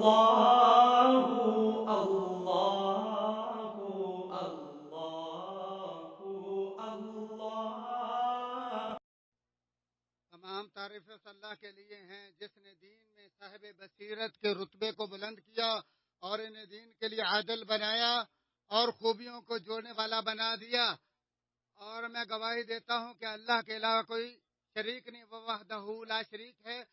تمام تعریفیں اس اللہ کے لیے ہیں جس نے دین میں صاحب بصیرت کے رتبے کو بلند کیا اور انہیں دین کے لیے عادل بنایا اور خوبیوں کو جوڑنے والا بنا دیا۔ اور میں گواہی دیتا ہوں کہ اللہ کے علاوہ کوئی شریک نہیں، وہ وحدہ لا شریک ہے،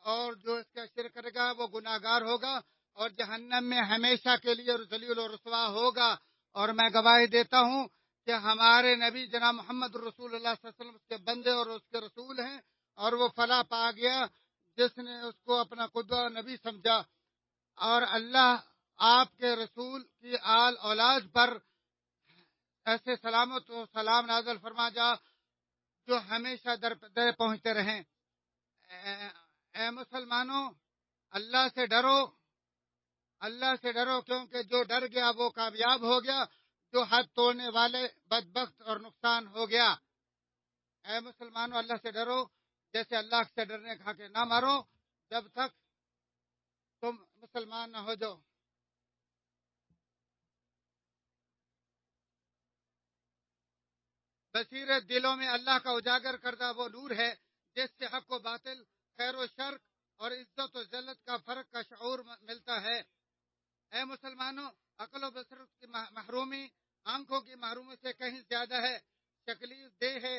اور جو اس کا شرک کرے گا وہ گناہگار ہوگا اور جہنم میں ہمیشہ کے لیے ذلیل و رسوا ہوگا۔ اور میں گواہی دیتا ہوں کہ ہمارے نبی جناب محمد رسول اللہ صلی اللہ علیہ وسلم اس کے بندے اور اس کے رسول ہیں، اور وہ فلاح پا گیا جس نے اس کو اپنا قدوہ نبی سمجھا۔ اور اللہ آپ کے رسول کی آل اولاد پر ایسے سلامت و سلام نازل فرما جا جو ہمیشہ در در پہنچتے رہیں۔ اے مسلمانوں، اللہ سے ڈرو، اللہ سے ڈرو، کیونکہ جو ڈر گیا وہ کامیاب ہو گیا، جو حد توڑنے والے بدبخت اور نقصان ہو گیا۔ اے مسلمانوں، اللہ سے ڈرو، جیسے اللہ سے ڈرنے کھا کے نہ مارو جب تک تم مسلمان نہ ہو جاؤ۔ بصیرت دلوں میں اللہ کا اجاگر کردہ وہ نور ہے جس سے حق و باطل، خیر و شر اور عزت و ذلت کا فرق کا شعور ملتا ہے۔ اے مسلمانوں، عقل و بصیرت کی محرومی آنکھوں کی محرومی سے کہیں زیادہ ہے، تکلیف دہ ہے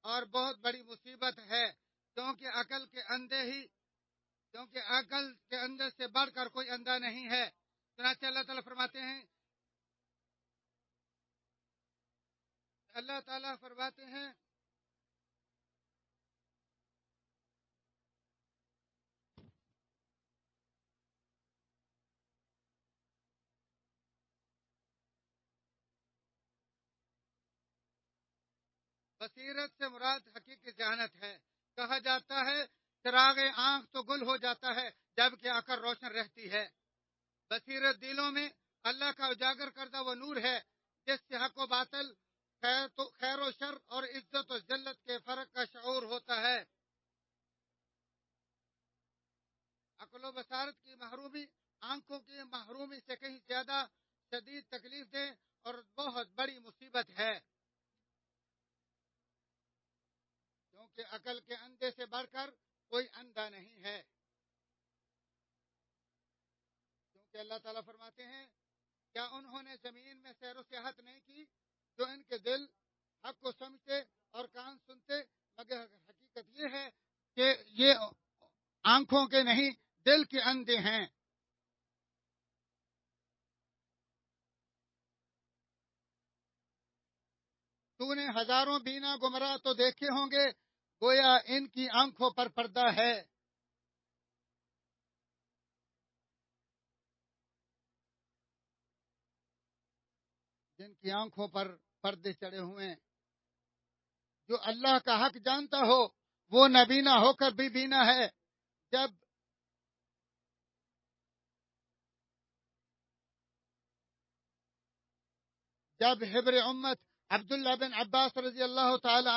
اور بہت بڑی مصیبت ہے، کیونکہ عقل کے اندھے سے بڑھ کر کوئی اندھا نہیں ہے۔ چنانچہ اللہ تعالیٰ فرماتے ہیں، بصیرت سے مراد حقیقی ذہانت ہے۔ کہا جاتا ہے چراغ آنکھ تو گل ہو جاتا ہے جبکہ عقل روشن رہتی ہے۔ بصیرت دلوں میں اللہ کا اجاگر کردہ وہ نور ہے جس سے حق و باطل، خیر و شر اور عزت و ذلت کے فرق کا شعور ہوتا ہے۔ عقل و بصارت کی محرومی آنکھوں کی محرومی سے کہیں زیادہ شدید تکلیف دہ اور بہت بڑی مصیبت ہے، کیونکہ عقل کے اندھے سے بڑھ کر کوئی اندھا نہیں ہے۔ کیونکہ اللہ تعالیٰ فرماتے ہیں، کیا انہوں نے زمین میں سیر و سیاحت نہیں کی جو ان کے دل حق کو سمجھتے اور کان سنتے، مگر حقیقت یہ ہے کہ یہ آنکھوں کے نہیں دل کے اندھے ہیں۔ تو نے ہزاروں بینا گمراہ تو دیکھے ہوں گے، گویا ان کی آنکھوں پر پردہ ہے۔ جن کی آنکھوں پر پردے چڑھے ہوئے ہیں۔ جو اللہ کا حق جانتا ہو وہ نابینا ہو کر بھی بینا ہے۔ جب حبر امت عبداللہ بن عباس رضی اللہ تعالی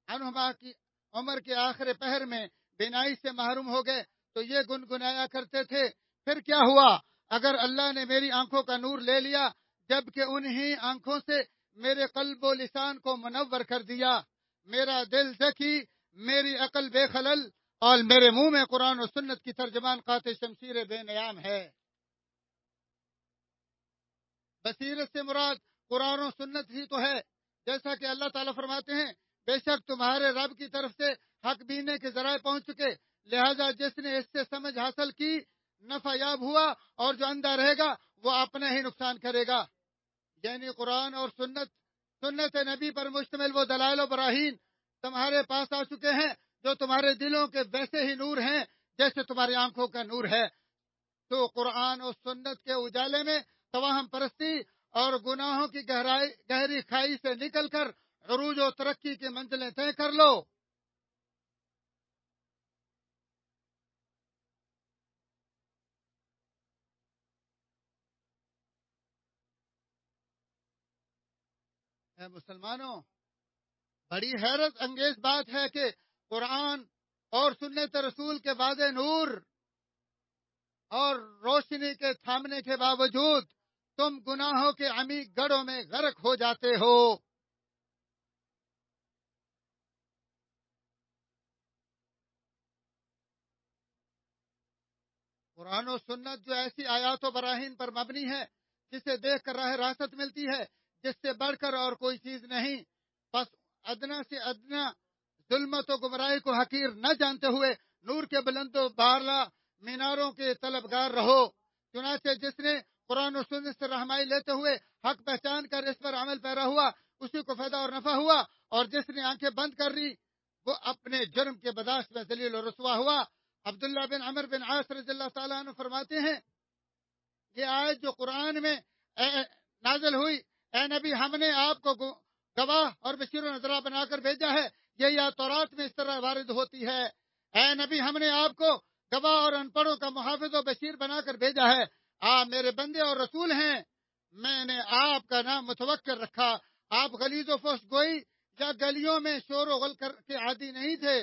عنہما کی عمر کے آخر پہر میں بینائی سے محروم ہو گئے تو یہ گنگنایا کرتے تھے، پھر کیا ہوا اگر اللہ نے میری آنکھوں کا نور لے لیا، جبکہ انہی آنکھوں سے میرے قلب و لسان کو منور کر دیا، میرا دل ذکی، میری عقل بے خلل، اور میرے منہ میں قرآن و سنت کی ترجمان قاطع شمشیر بے نیام ہے۔ بصیرت سے مراد قرآن و سنت ہی تو ہے، جیسا کہ اللہ تعالیٰ فرماتے ہیں، بے شک تمہارے رب کی طرف سے حق بینے کے ذرائع پہنچ چکے، لہذا جس نے اس سے سمجھ حاصل کی نفع یاب ہوا، اور جو اندھا رہے گا وہ اپنا ہی نقصان کرے گا۔ یعنی قرآن اور سنت نبی پر مشتمل وہ دلائل و براہین تمہارے پاس آ چکے ہیں جو تمہارے دلوں کے ویسے ہی نور ہیں جیسے تمہاری آنکھوں کا نور ہے۔ تو قرآن اور سنت کے اجالے میں توہم پرستی اور گناہوں کی گہری کھائی سے نکل کر عروج و ترقی کی منزلیں طے کر لو۔ اے مسلمانوں، بڑی حیرت انگیز بات ہے کہ قرآن اور سنت رسول کے واضح نور اور روشنی کے تھامنے کے باوجود تم گناہوں کے عمیق گڑھوں میں غرق ہو جاتے ہو۔ قرآن و سنت جو ایسی آیات و براہین پر مبنی ہے جسے دیکھ کر راہ راست ملتی ہے، جس سے بڑھ کر اور کوئی چیز نہیں، بس ادنا سے ادنا ظلمت و گمراہی کو حقیر نہ جانتے ہوئے نور کے بلند و بالا میناروں کے طلبگار رہو۔ چنانچہ جس نے قرآن و سنت سے رہنمائی لیتے ہوئے حق پہچان کر اس پر عمل پیرا ہوا، اسی کو فائدہ اور نفع ہوا، اور جس نے آنکھیں بند کر لی وہ اپنے جرم کے بداش میں ذلیل و رسوا ہوا۔ عبداللہ بن عمر بن عاص رضی اللہ تعالیٰ عنہ فرماتے ہیں، یہ آیت جو قرآن میں نازل ہوئی، اے نبی ہم نے آپ کو گواہ اور بشیر و نذرا بنا کر بھیجا ہے، یہ یا تورات میں اس طرح وارد ہوتی ہے، اے نبی ہم نے آپ کو گواہ اور ان پڑھوں کا محافظ و بشیر بنا کر بھیجا ہے، آپ میرے بندے اور رسول ہیں، میں نے آپ کا نام متوکل رکھا، آپ غلیظ و فحش گوئی یا گلیوں میں شور و غل کر کے عادی نہیں تھے،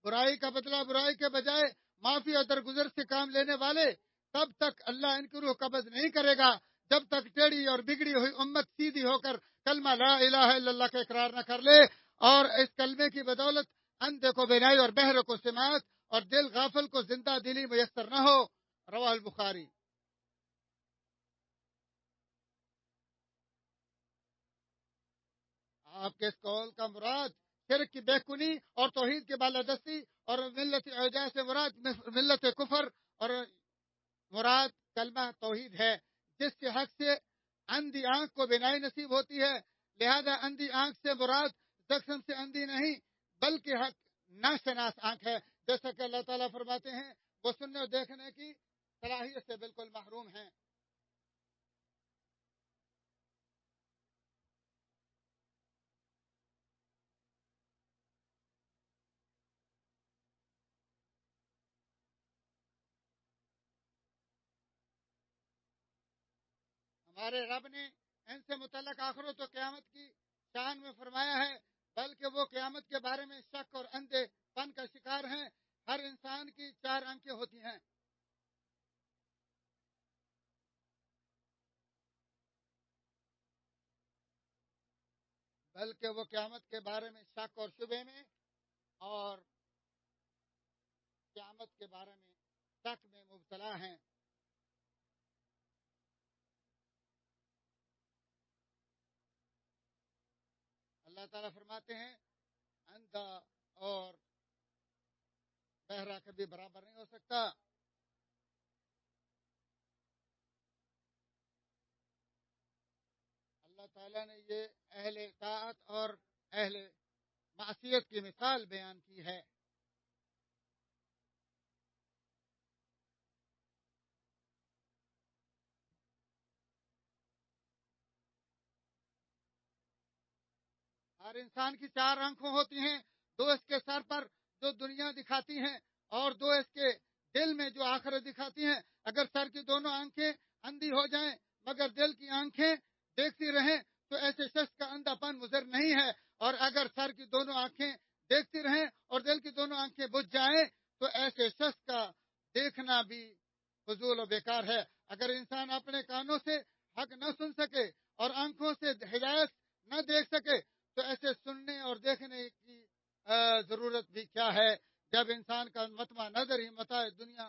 برائی کا بدلہ برائی کے بجائے معافی اور درگزر سے کام لینے والے، تب تک اللہ ان کی روح قبض نہیں کرے گا جب تک ٹیڑھی اور بگڑی ہوئی امت سیدھی ہو کر کلمہ لا الہ الا اللہ کا اقرار نہ کر لے، اور اس کلمے کی بدولت اندھے کو بینائی اور بہرے کو سماعت اور دل غافل کو زندہ دلی میسر نہ ہو۔ رواہ البخاری۔ آپ کے اس قول کا مراد شرک کی بے کنی اور توحید کی بالادستی اور ملت اعجاز سے مراد ملت کفر اور مراد کلمہ توحید ہے، جس کے حق سے اندھی آنکھ کو بینائی نصیب ہوتی ہے، لہذا اندھی آنکھ سے مراد زخم سے اندھی نہیں بلکہ حق ناشناس آنکھ ہے، جیسا کہ اللہ تعالیٰ فرماتے ہیں وہ سننے اور دیکھنے کی صلاحیت سے بالکل محروم ہیں۔ ہمارے رب نے ان سے متعلق آخرت و قیامت کی شان میں فرمایا ہے، بلکہ وہ قیامت کے بارے میں شک اور اندھے پن کا شکار ہیں۔ ہر انسان کی 4 آنکھیں ہوتی ہیں، بلکہ وہ قیامت کے بارے میں شک اور شبے میں اور قیامت کے بارے میں شک میں مبتلا ہیں۔ اللہ تعالیٰ فرماتے ہیں اندھا اور بہرا کبھی برابر نہیں ہو سکتا۔ اللہ تعالیٰ نے یہ اہل اطاعت اور اہل معصیت کی مثال بیان کی ہے۔ ہر انسان کی 4 آنکھوں ہوتی ہیں، 2 اس کے سر پر جو دنیا دکھاتی ہیں اور 2 اس کے دل میں جو آخرت دکھاتی ہیں۔ اگر سر کی دونوں آنکھیں اندھی ہو جائیں مگر دل کی آنکھیں دیکھتی رہیں تو ایسے شخص کا اندھا پن مضر نہیں ہے، اور اگر سر کی دونوں آنکھیں دیکھتی رہیں اور دل کی دونوں آنکھیں بجھ جائیں تو ایسے شخص کا دیکھنا بھی فضول و بیکار ہے۔ اگر انسان اپنے کانوں سے حق نہ سن سکے اور آنکھوں سے ہدایت نہ دیکھ سکے تو ایسے سننے اور دیکھنے کی ضرورت بھی کیا ہے، جب انسان کا متمع نظر ہی متاع دنیا،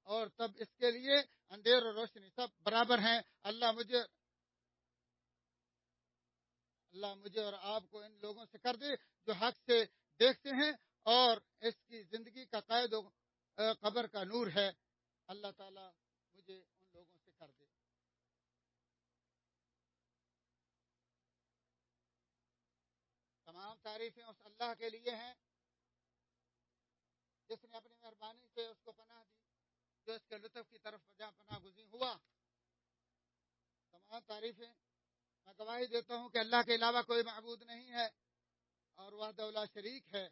اور تب اس کے لیے اندھیر اور روشنی سب برابر ہیں۔ اللہ مجھے اور آپ کو ان لوگوں سے کر دے جو حق سے دیکھتے ہیں اور اس کی زندگی کا قائد و قبر کا نور ہے۔ اللہ تعالیٰ مجھے ان لوگوں سے کر دے۔ تمام تعریفیں اس اللہ کے لیے ہیں جس نے اپنی مہربانی سے اس کو پناہ دی، جو اس کے لطف کی طرف جہاں پناہ گزین ہوا۔ تمام تعریفیں، میں گواہی دیتا ہوں کہ اللہ کے علاوہ کوئی معبود نہیں ہے اور وحدہ لا شریک ہے۔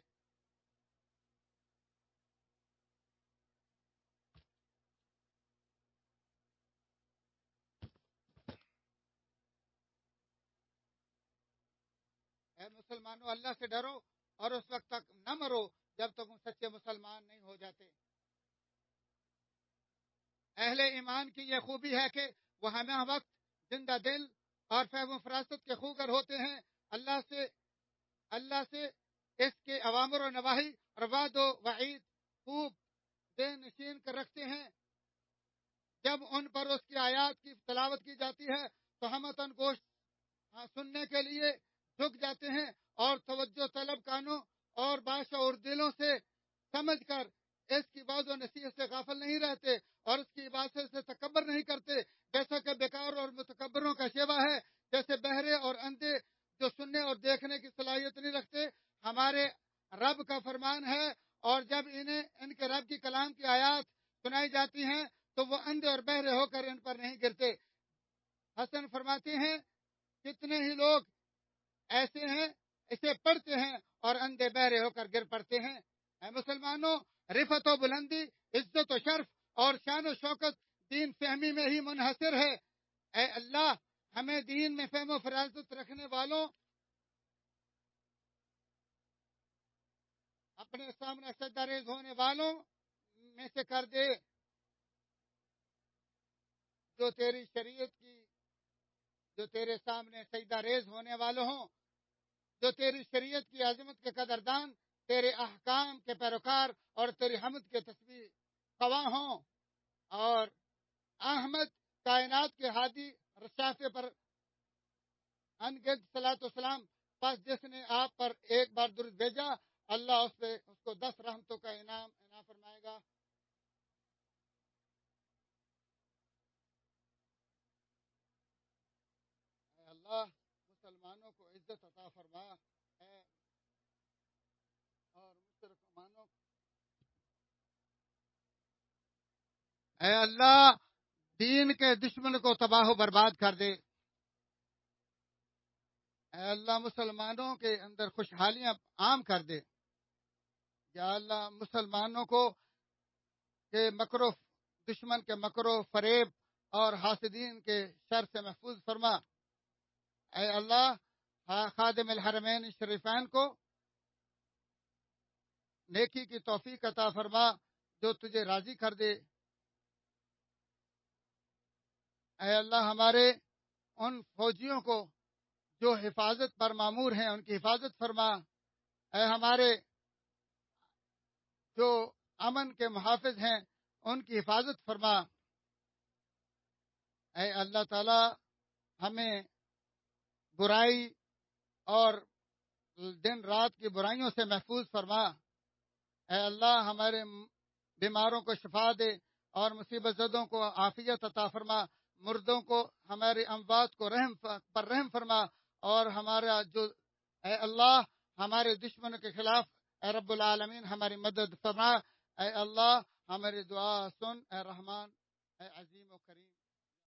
اے مسلمانوں، اللہ سے ڈرو اور اس وقت تک نہ مرو جب تک تم سچے مسلمان نہیں ہو جاتے۔ اہل ایمان کی یہ خوبی ہے کہ وہ ہمہ وقت زندہ دل اور فہم و فراست کے خوگر ہوتے ہیں. اللہ سے اس کے اوامر و نواہی اور وعد و وعید خوب دے نشین کر رکھتے ہیں. جب ان پر اس کی آیات کی تلاوت کی جاتی ہے تو ہمتاً گوش سننے کے لیے جھک جاتے ہیں اور توجہ طلب کانوں اور باشعور دلوں سے سمجھ کر اس کی باز و نصیحت سے غافل نہیں رہتے اور اس کی عبادت سے تکبر نہیں کرتے، جیسا کہ بیکار اور متکبروں کا شیوا ہے. جیسے بہرے اور اندھے جو سننے اور دیکھنے کی صلاحیت نہیں رکھتے. ہمارے رب کا فرمان ہے، اور جب انہیں ان کے رب کی کلام کی آیات سنائی جاتی ہیں تو وہ اندھے اور بہرے ہو کر ان پر نہیں گرتے. حسن فرماتے ہیں کتنے ہی لوگ ایسے ہیں اسے پڑھتے ہیں اور اندھے بہرے ہو کر گر پڑتے ہیں. اے مسلمانوں، رفت و بلندی، عزت و شرف اور شان و شوکت دین فہمی میں ہی منحصر ہے. اے اللہ، ہمیں دین میں فہم و فراست رکھنے والوں، اپنے سامنے سجدہ ریز ہونے والوں میں سے کر دے، جو تیری شریعت کی، جو تیرے سامنے سجدہ ریز ہونے والوں ہوں، جو تیری شریعت کی عظمت کے قدردان، تیرے احکام کے پیروکار اور تیری حمد کے تسبیح خواہ ہوں. اور احمد کائنات کے ہادی رشافے پر انگد صلاۃ والسلام، پس جس نے آپ پر ایک بار درود بھیجا، اللہ اس کو 10 رحمتوں کا انعام فرمائے گا. اے اللہ، مسلمانوں کو عزت عطا فرما. اے اور مسلمانوں، اے اللہ، دین کے دشمن کو تباہ و برباد کر دے. اے اللہ، مسلمانوں کے اندر خوشحالیاں عام کر دے. یا اللہ، مسلمانوں کو کہ مکرو دشمن کے مکرو فریب اور حاسدین کے شر سے محفوظ فرما. اے اللہ، خادم الحرمین شریفین کو نیکی کی توفیق عطا فرما جو تجھے راضی کر دے. اے اللہ، ہمارے ان فوجیوں کو جو حفاظت پر معمور ہیں ان کی حفاظت فرما. اے ہمارے جو امن کے محافظ ہیں ان کی حفاظت فرما. اے اللہ تعالی، ہمیں برائی اور دن رات کی برائیوں سے محفوظ فرما. اے اللہ، ہمارے بیماروں کو شفا دے اور مصیبت زدوں کو عافیت عطا فرما. مردوں کو، ہمارے اموات کو رحم فرما. اور ہمارا جو اے اللہ، ہمارے دشمنوں کے خلاف اے رب العالمین ہماری مدد فرما. اے اللہ، ہماری دعا سن. اے رحمان، اے عظیم و کریم.